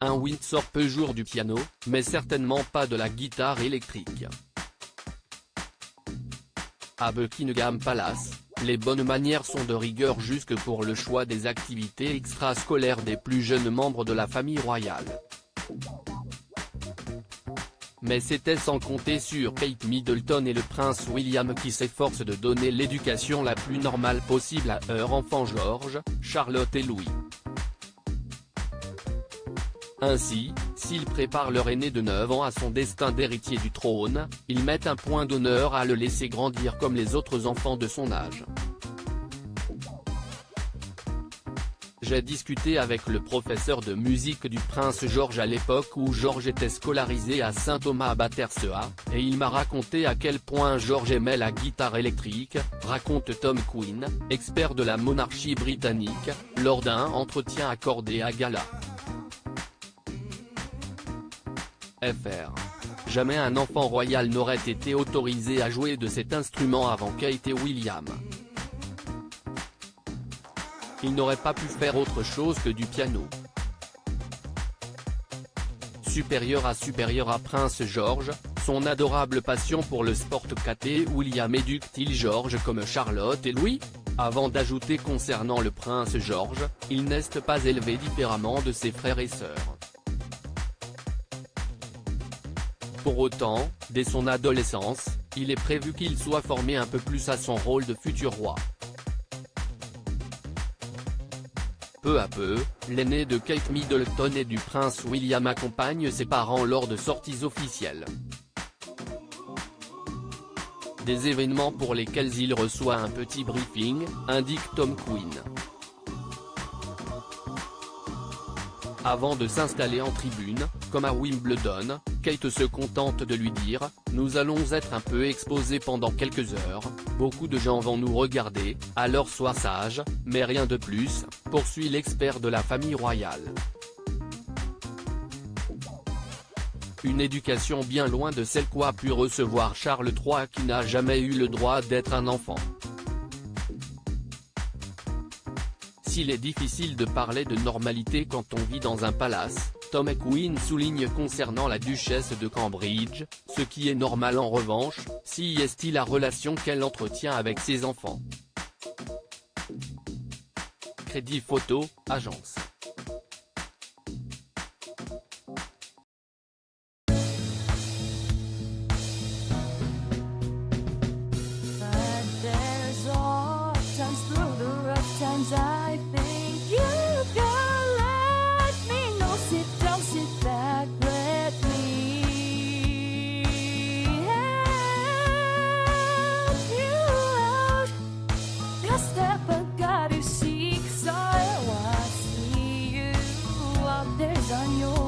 un Windsor peut jouer du piano, mais certainement pas de la guitare électrique. À Buckingham Palace, les bonnes manières sont de rigueur jusque pour le choix des activités extrascolaires des plus jeunes membres de la famille royale. Mais c'était sans compter sur Kate Middleton et le prince William qui s'efforcent de donner l'éducation la plus normale possible à leurs enfants George, Charlotte et Louis. Ainsi, s'ils préparent leur aîné de 9 ans à son destin d'héritier du trône, ils mettent un point d'honneur à le laisser grandir comme les autres enfants de son âge. J'ai discuté avec le professeur de musique du prince George à l'époque où George était scolarisé à Saint Thomas à Battersea, et il m'a raconté à quel point George aimait la guitare électrique, raconte Tom Quinn, expert de la monarchie britannique, lors d'un entretien accordé à Gala. Fr. Jamais un enfant royal n'aurait été autorisé à jouer de cet instrument avant Kate et William. Il n'aurait pas pu faire autre chose que du piano. Supérieur à Prince George, son adorable passion pour le sport caté William éduque-t-il George comme Charlotte et Louis? Avant d'ajouter concernant le prince George, il n'est pas élevé différemment de ses frères et sœurs. Pour autant, dès son adolescence, il est prévu qu'il soit formé un peu plus à son rôle de futur roi. Peu à peu, l'aîné de Kate Middleton et du prince William accompagne ses parents lors de sorties officielles. Des événements pour lesquels il reçoit un petit briefing, indique Tom Quinn. Avant de s'installer en tribune, comme à Wimbledon, Kate se contente de lui dire « Nous allons être un peu exposés pendant quelques heures, beaucoup de gens vont nous regarder, alors sois sage, mais rien de plus », poursuit l'expert de la famille royale. Une éducation bien loin de celle qu'a pu recevoir Charles III qui n'a jamais eu le droit d'être un enfant. S'il est difficile de parler de normalité quand on vit dans un palace, Tom Quinn souligne concernant la duchesse de Cambridge, ce qui est normal en revanche, si est la relation qu'elle entretient avec ses enfants. Crédit photo, agence. I think you can let me know. Sit down, sit back, let me help you out. The step I got to seek, so I see you out there's on your